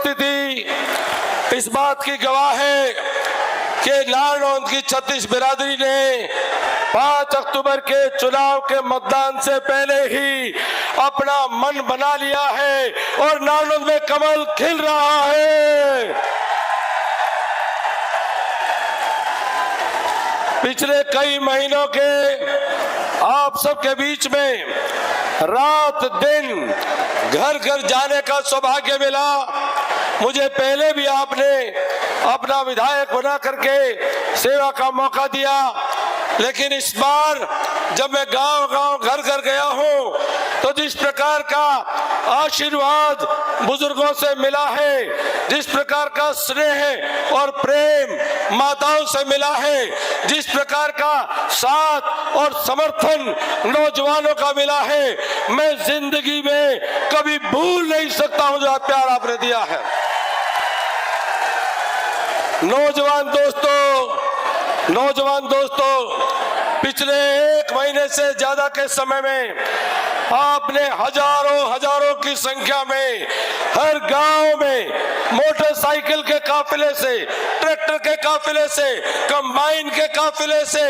उपस्थिति इस बात की गवाह है कि नारनौंद की छत्तीस बिरादरी ने 5 अक्टूबर के चुनाव के मतदान से पहले ही अपना मन बना लिया है और नारनौंद में कमल खिल रहा है। पिछले कई महीनों के आप सबके बीच में रात दिन घर घर जाने का सौभाग्य मिला। मुझे पहले भी आपने अपना विधायक बना करके सेवा का मौका दिया, लेकिन इस बार जब मैं गांव गांव घर घर गया हूं तो जिस प्रकार का आशीर्वाद बुजुर्गों से मिला है, जिस प्रकार का स्नेह और प्रेम माताओं से मिला है, जिस प्रकार का साथ और समर्थन नौजवानों का मिला है, मैं जिंदगी में कभी भूल नहीं सकता हूं जो प्यार आपने दिया है। नौजवान दोस्तों, पिछले 1 महीने से ज्यादा के समय में आपने हजारों की संख्या में हर गांव में मोटरसाइकिल के काफिले से, ट्रैक्टर के काफिले से, कंबाइन के काफिले से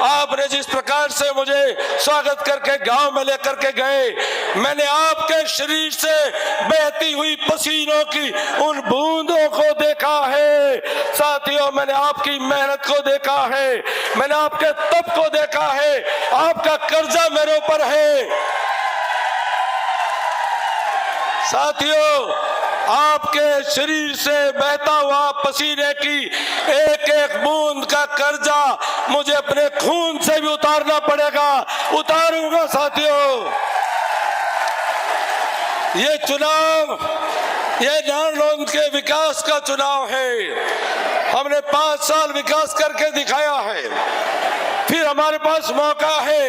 आपने जिस प्रकार से मुझे स्वागत करके गांव में लेकर के गए, मैंने आपके शरीर से बहती हुई पसीनों की उन बूंदों को देखा है। साथियों, मैंने आपकी मेहनत को देखा है, मैंने आपके तप को देखा है, आपका कर्जा मेरे ऊपर है। साथियों, आपके शरीर से बहता हुआ पसीने की एक एक बूंद का कर्जा मुझे अपने खून से भी उतारना पड़ेगा, उतारूंगा। साथियों, ये चुनाव, ये नारनौंद के विकास का चुनाव है। हमने 5 साल विकास करके दिखाया है, फिर हमारे पास मौका है,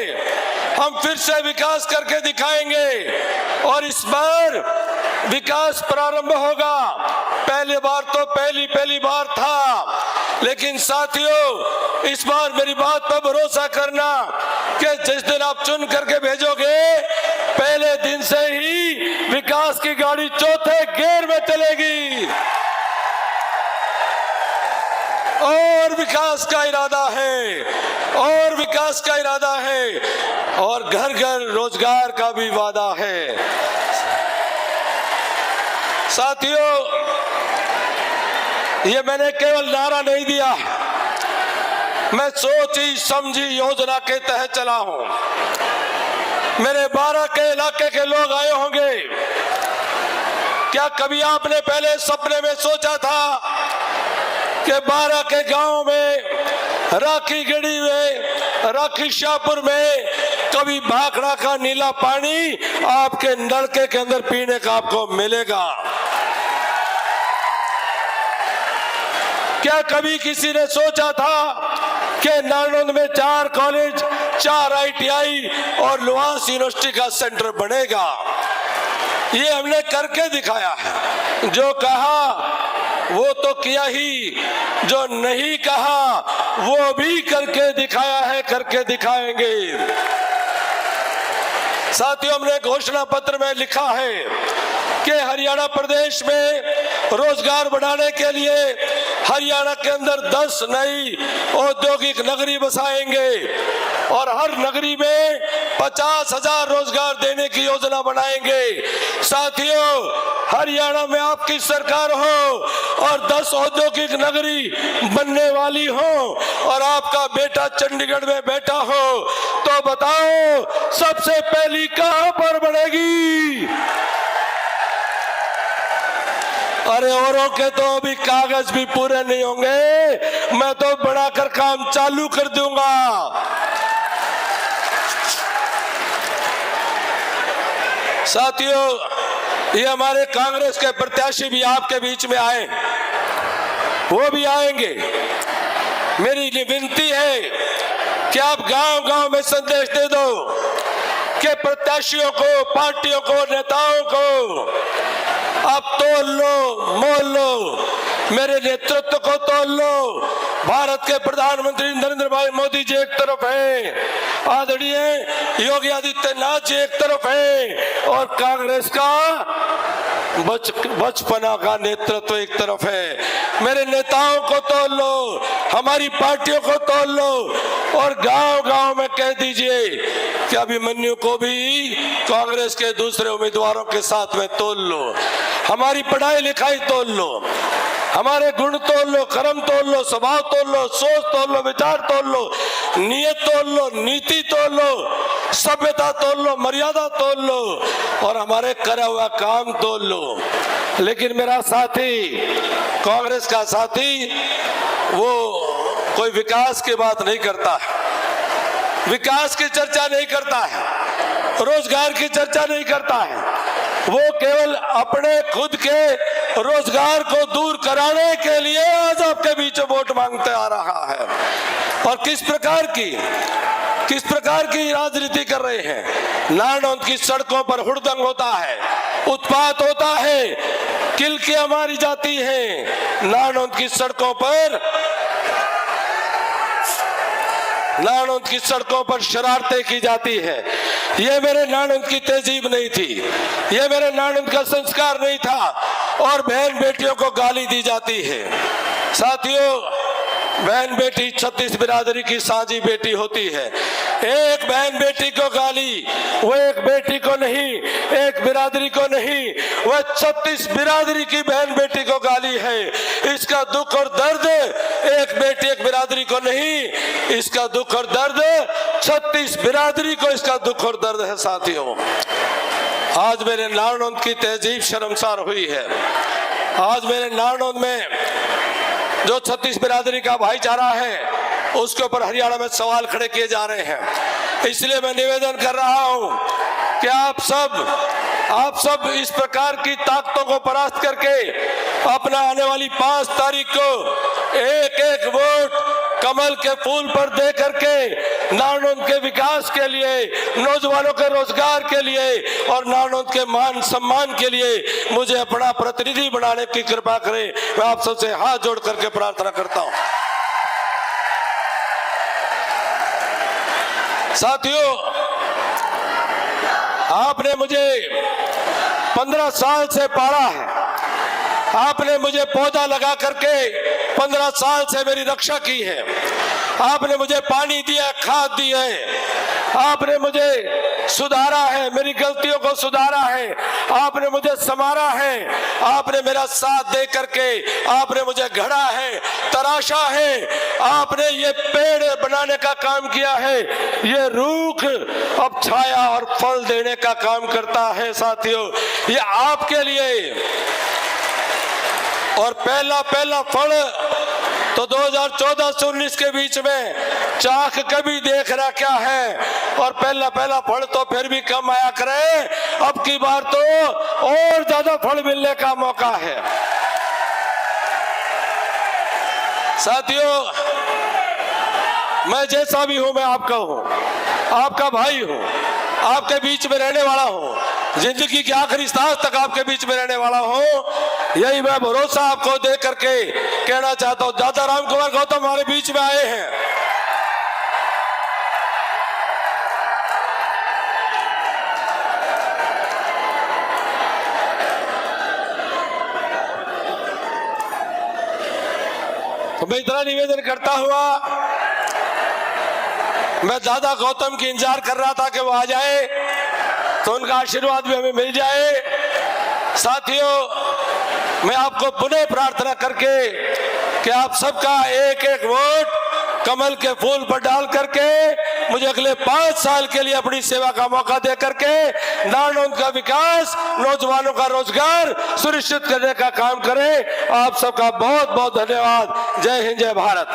हम फिर से विकास करके दिखाएंगे और इस बार विकास प्रारंभ होगा। पहली बार तो पहली बार था, लेकिन साथियों, इस बार मेरी बात पर भरोसा करना कि जिस दिन आप चुन करके भेजोगे, पहले दिन से ही विकास की गाड़ी चौथे गियर में चलेगी और विकास का इरादा है, और विकास का इरादा है, और घर घर रोजगार का भी वादा है। साथियों, ये मैंने केवल नारा नहीं दिया, मैं सोची समझी योजना के तहत चला हूं। मेरे 12 के इलाके के लोग आए होंगे। क्या कभी आपने पहले सपने में सोचा था कि 12 के गांव में, राखी गढ़ी में, राखी शाहपुर में कभी भाखड़ा का नीला पानी आपके नलके के अंदर पीने का आपको मिलेगा? क्या कभी किसी ने सोचा था कि नारनौंद में 4 कॉलेज, 4 ITI और लुहांस यूनिवर्सिटी का सेंटर बनेगा? ये हमने करके दिखाया है। जो कहा वो तो किया ही, जो नहीं कहा वो भी करके दिखाया है, करके दिखाएंगे। साथियों, हमने घोषणा पत्र में लिखा है कि हरियाणा प्रदेश में रोजगार बढ़ाने के लिए हरियाणा के अंदर 10 नई औद्योगिक नगरी बसाएंगे और हर नगरी में 50,000 रोजगार देने की योजना बनाएंगे। साथियों, हरियाणा में आपकी सरकार हो और 10 औद्योगिक नगरी बनने वाली हो और आपका बेटा चंडीगढ़ में बैठा हो, तो बताओ सबसे पहली कहां पर बनेगी? अरे औरों के तो अभी कागज भी पूरे नहीं होंगे, मैं तो बढ़ाकर काम चालू कर दूंगा। साथियों, ये हमारे कांग्रेस के प्रत्याशी भी आपके बीच में आए, वो भी आएंगे। मेरी विनती है कि आप गांव-गांव में संदेश दे दो कि प्रत्याशियों को, पार्टियों को, नेताओं को आप तोल लो, मोल लो, मेरे नेतृत्व को तोल लो। भारत के प्रधानमंत्री नरेंद्र भाई मोदी जी एक तरफ है, आदरणीय योगी आदित्यनाथ जी एक तरफ है, और कांग्रेस का बचपना का नेतृत्व एक तरफ है, मेरे नेताओं को तोल लो, हमारी पार्टियों को तोल लो और गांव-गांव में कह दीजिए कि अभिमन्यु को भी कांग्रेस के दूसरे उम्मीदवारों के साथ में तोल लो, हमारी पढ़ाई लिखाई तोल लो, हमारे गुण तोल लो, कर्म तोल लो, स्वभाव तोल लो, सोच तोल लो, विचार तोल लो, नियत तोल लो, नीति तोल लो, सभ्यता तोल लो, मर्यादा तोल लो और हमारे करा हुआ काम तोल लो। लेकिन मेरा साथी, कांग्रेस का साथी, वो कोई विकास की बात नहीं करता है, विकास की चर्चा नहीं करता है, रोजगार की चर्चा नहीं करता है, वो केवल अपने खुद के रोजगार को दूर कराने के लिए आज आपके बीच वोट मांगते आ रहा है। और किस प्रकार की राजनीति कर रहे हैं। नारनौंद की सड़कों पर हुड़दंग होता है, उत्पात होता है, किल्कियां मारी जाती हैं, नारनौंद की सड़कों पर शरारतें की जाती है। ये मेरे नारनौंद की तहजीब नहीं थी, ये मेरे नारनौंद का संस्कार नहीं था और बहन बेटियों को गाली दी जाती है। साथियों, बहन बेटी 36 बिरादरी की साझी बेटी होती है। एक बहन बेटी को गाली, वो एक बेटी को नहीं, एक बिरादरी को नहीं, वह 36 बिरादरी की बहन बेटी को गाली है। इसका दुख और दर्द एक बेटी एक बिरादरी को नहीं, इसका दुख और दर्द 36 बिरादरी को इसका दुख और दर्द है। साथियों, आज मेरे नारनौंद की तहजीब शर्मसार हुई है। आज मेरे नारनौंद में जो 36 बिरादरी का भाईचारा है उसके ऊपर हरियाणा में सवाल खड़े किए जा रहे हैं। इसलिए मैं निवेदन कर रहा हूं कि आप सब इस प्रकार की ताकतों को परास्त करके अपना आने वाली 5 तारीख को एक एक वोट कमल के फूल पर दे करके नारनौंद के विकास के लिए, नौजवानों के रोजगार के लिए और नारनौंद के मान सम्मान के लिए मुझे अपना प्रतिनिधि बनाने की कृपा करें। मैं आप सबसे हाथ जोड़ करके प्रार्थना करता हूं। साथियों, आपने मुझे 15 साल से पाला है, आपने मुझे पौधा लगा करके 15 साल से मेरी रक्षा की है, आपने मुझे पानी दिया, खाद दी है, आपने मुझे सुधारा है, मेरी गलतियों को सुधारा है, आपने मुझे संवारा है, आपने मेरा साथ दे करके आपने मुझे घड़ा है, तराशा है, आपने ये पेड़ बनाने का काम किया है, ये रूख अब छाया और फल देने का काम करता है। साथियों, ये आपके लिए और पहला फल तो 2014 से 19 के बीच में चाख कभी देख रहा क्या है, और पहला फल तो फिर भी कम आया करे, अब की बार तो और ज्यादा फल मिलने का मौका है। साथियों, मैं जैसा भी हूं, मैं आपका हूं, आपका भाई हूं, आपके बीच में रहने वाला हूं, जिंदगी की आखिरी सांस तक आपके बीच में रहने वाला हूं। यही मैं भरोसा आपको दे करके कहना चाहता हूं। दादा रामकुमार गौतम हमारे बीच में आए हैं। तो मैं इतना निवेदन करता हुआ, मैं दादा गौतम की इंतजार कर रहा था कि वो आ जाए तो उनका आशीर्वाद भी हमें मिल जाए। साथियों, मैं आपको पुनः प्रार्थना करके कि आप सबका एक एक वोट कमल के फूल पर डाल करके मुझे अगले 5 साल के लिए अपनी सेवा का मौका दे करके नारनौंद का विकास, नौजवानों का रोजगार सुनिश्चित करने का काम करें। आप सबका बहुत बहुत धन्यवाद। जय हिंद, जय भारत।